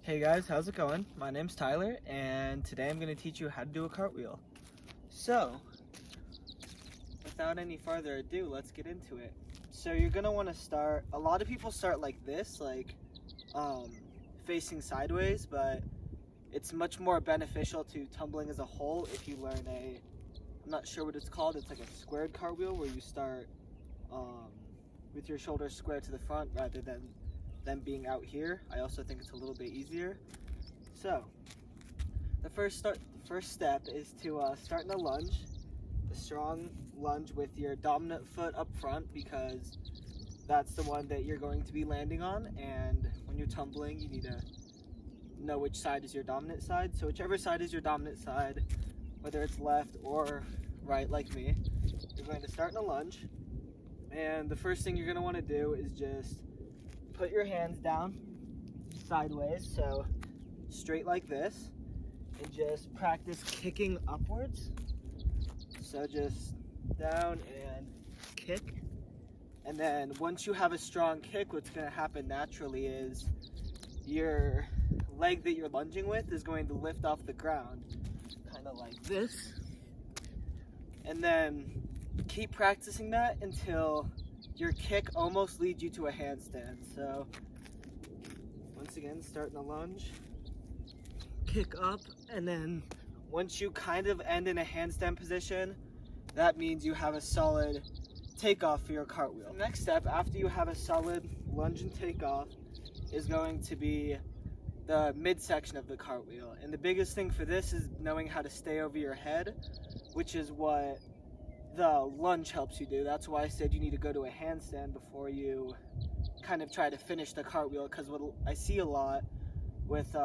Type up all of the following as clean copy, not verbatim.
Hey guys, how's it going? My name's Tyler, and today I'm going to teach you how to do a cartwheel. So, without any further ado, let's get into it. So you're going to want to start, a lot of people start like this, facing sideways, but it's much more beneficial to tumbling as a whole if you learn I'm not sure what it's called, it's like a squared cartwheel where you start with your shoulders square to the front rather than them being out here. I also think it's a little bit easier. So the first step is to start in a lunge, a strong lunge with your dominant foot up front, because that's the one that you're going to be landing on, and when you're tumbling you need to know which side is your dominant side. So whichever side is your dominant side, whether it's left or right like me, you're going to start in a lunge, and the first thing you're going to want to do is just put your hands down sideways, so straight like this, and just practice kicking upwards. So just down and kick, and then once you have a strong kick, what's going to happen naturally is your leg that you're lunging with is going to lift off the ground, kind of like this, and then keep practicing that until your kick almost leads you to a handstand. So once again, start in a lunge, kick up, and then once you kind of end in a handstand position, that means you have a solid takeoff for your cartwheel. The next step after you have a solid lunge and takeoff is going to be the midsection of the cartwheel. And the biggest thing for this is knowing how to stay over your head, which is what the lunge helps you do. That's why I said you need to go to a handstand before you kind of try to finish the cartwheel, because what I see a lot with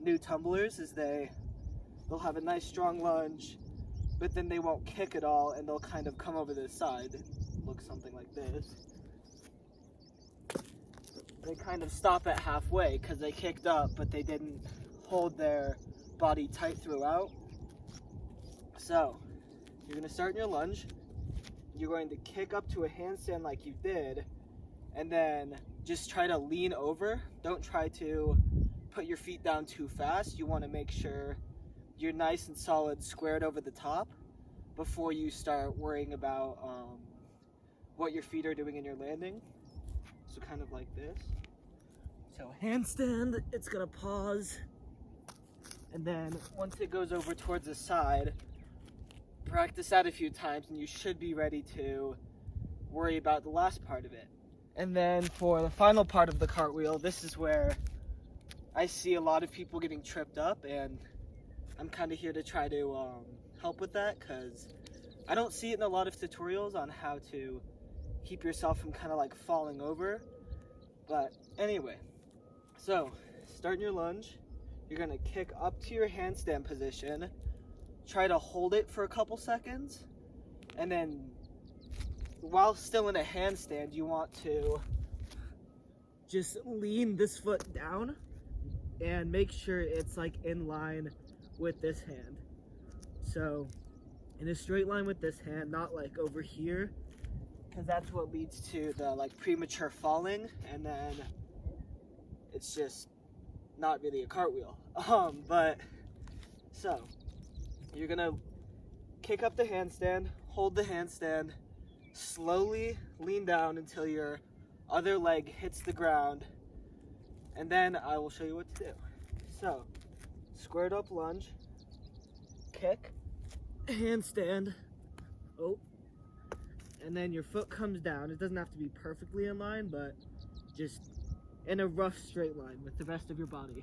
new tumblers is they'll have a nice strong lunge, but then they won't kick at all, and they'll kind of come over the side. It looks something like this. They kind of stop at halfway because they kicked up, but they didn't hold their body tight throughout. So you're going to start in your lunge, you're going to kick up to a handstand like you did, and then just try to lean over. Don't try to put your feet down too fast. You want to make sure you're nice and solid squared over the top before you start worrying about what your feet are doing in your landing. So kind of like this. So handstand, it's going to pause, and then once it goes over towards the side, practice that a few times and you should be ready to worry about the last part of it. And then for the final part of the cartwheel, this is where I see a lot of people getting tripped up, and I'm kind of here to try to help with that, because I don't see it in a lot of tutorials on how to keep yourself from kind of like falling over. But anyway, so start in your lunge, you're going to kick up to your handstand position, try to hold it for a couple seconds, and then while still in a handstand, you want to just lean this foot down and make sure it's like in line with this hand. So in a straight line with this hand, not like over here, because that's what leads to the like premature falling, and then it's just not really a cartwheel. But so you're gonna kick up the handstand, hold the handstand, slowly lean down until your other leg hits the ground, and then I will show you what to do. So, squared up lunge, kick, handstand, and then your foot comes down. It doesn't have to be perfectly in line, but just in a rough straight line with the rest of your body.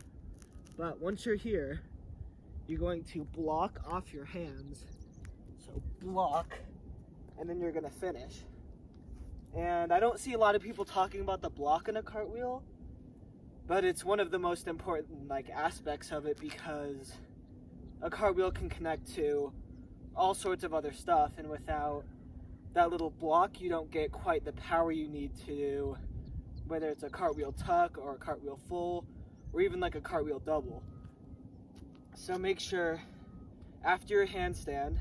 But once you're here, you're going to block off your hands. So block, and then you're gonna finish. And I don't see a lot of people talking about the block in a cartwheel, but it's one of the most important aspects of it, because a cartwheel can connect to all sorts of other stuff, and without that little block, you don't get quite the power you need to, whether it's a cartwheel tuck or a cartwheel full, or even like a cartwheel double. So make sure after your handstand,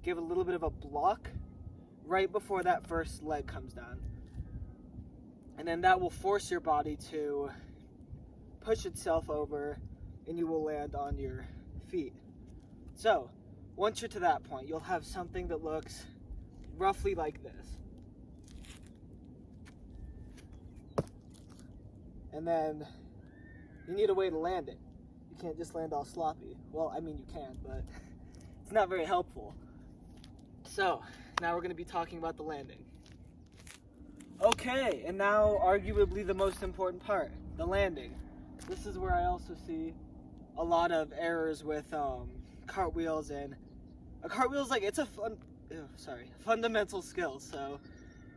give a little bit of a block right before that first leg comes down. And then that will force your body to push itself over, and you will land on your feet. So, once you're to that point, you'll have something that looks roughly like this. And then you need a way to land it. You can't just land all sloppy. Well, I mean you can, but it's not very helpful. So, now we're going to be talking about the landing. Okay, and now arguably the most important part, the landing. This is where I also see a lot of errors with cartwheels, and a cartwheel's like, it's a fundamental skill, so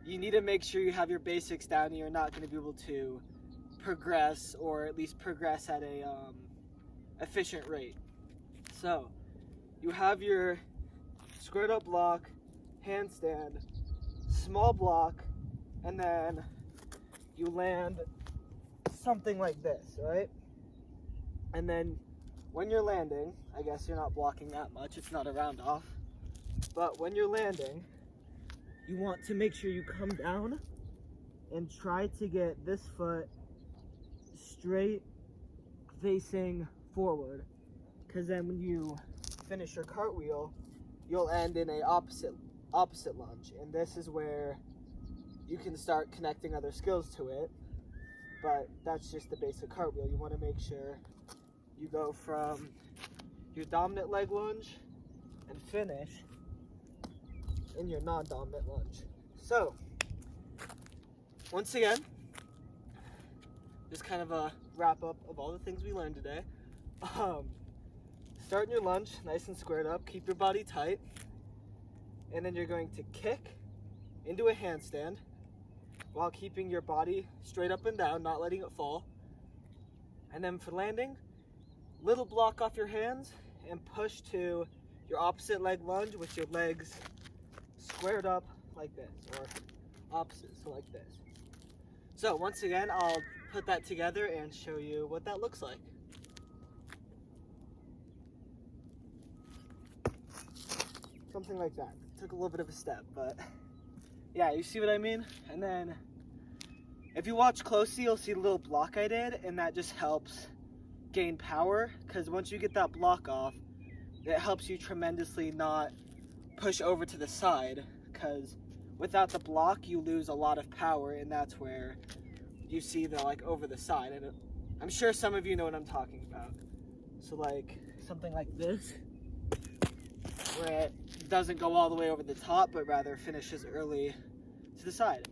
you need to make sure you have your basics down and you're not going to be able to progress, or at least progress at a efficient rate. So you have your squared up block, handstand, small block, and then you land something like this, right? And then when you're landing, I guess you're not blocking that much, it's not a round off, but when you're landing, you want to make sure you come down and try to get this foot straight facing forward, because then when you finish your cartwheel, you'll end in a opposite lunge, and this is where you can start connecting other skills to it. But that's just the basic cartwheel. You want to make sure you go from your dominant leg lunge and finish in your non-dominant lunge. So, once again, just kind of a wrap up of all the things we learned today. Start in your lunge, nice and squared up, keep your body tight, and then you're going to kick into a handstand while keeping your body straight up and down, not letting it fall. And then for landing, little block off your hands and push to your opposite leg lunge with your legs squared up like this, or opposite, so like this. So once again, I'll put that together and show you what that looks like. Something like that. Took a little bit of a step, but yeah, you see what I mean? And then if you watch closely, you'll see the little block I did, and that just helps gain power, because once you get that block off, it helps you tremendously not push over to the side, because without the block, you lose a lot of power, and that's where you see the like over the side. And I'm sure some of you know what I'm talking about. So like something like this, where it doesn't go all the way over the top, but rather finishes early to the side.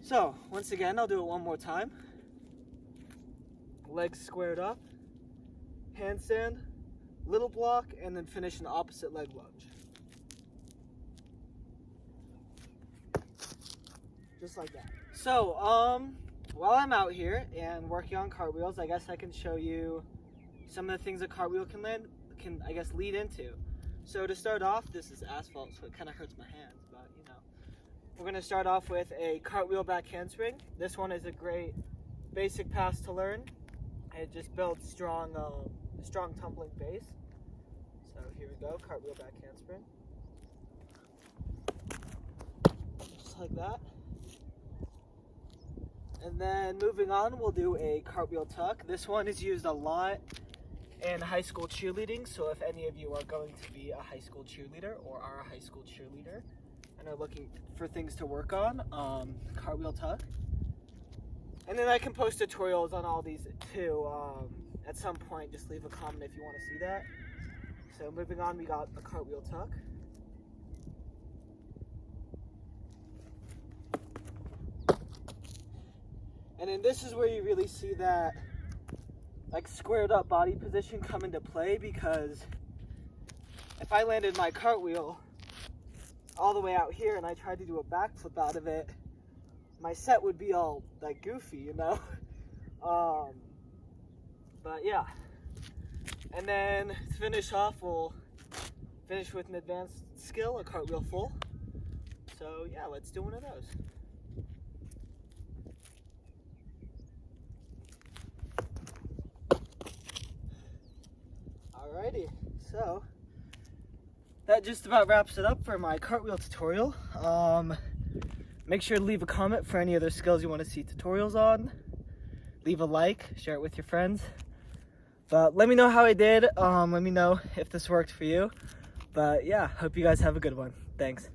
So once again, I'll do it one more time. Legs squared up, handstand, little block, and then finish an opposite leg lunge. Just like that. So, while I'm out here and working on cartwheels, I guess I can show you some of the things a cartwheel can lead into. So to start off, this is asphalt, so it kind of hurts my hands, but you know. We're going to start off with a cartwheel back handspring. This one is a great basic pass to learn. It just builds a strong tumbling base. So here we go, cartwheel back handspring. Just like that. And then moving on, we'll do a cartwheel tuck. This one is used a lot in high school cheerleading, so if any of you are going to be a high school cheerleader or are a high school cheerleader and are looking for things to work on, cartwheel tuck. And then I can post tutorials on all these too at some point. Just leave a comment if you want to see that. So moving on, we got a cartwheel tuck. And then this is where you really see that like squared up body position come into play, because if I landed my cartwheel all the way out here and I tried to do a backflip out of it, my set would be all like goofy, you know? But yeah. And then to finish off, we'll finish with an advanced skill, a cartwheel full. So yeah, let's do one of those. Alrighty, so that just about wraps it up for my cartwheel tutorial. Make sure to leave a comment for any other skills you want to see tutorials on. leave a like, share it with your friends. But let me know how I did. Let me know if this worked for you. But yeah, hope you guys have a good one. Thanks.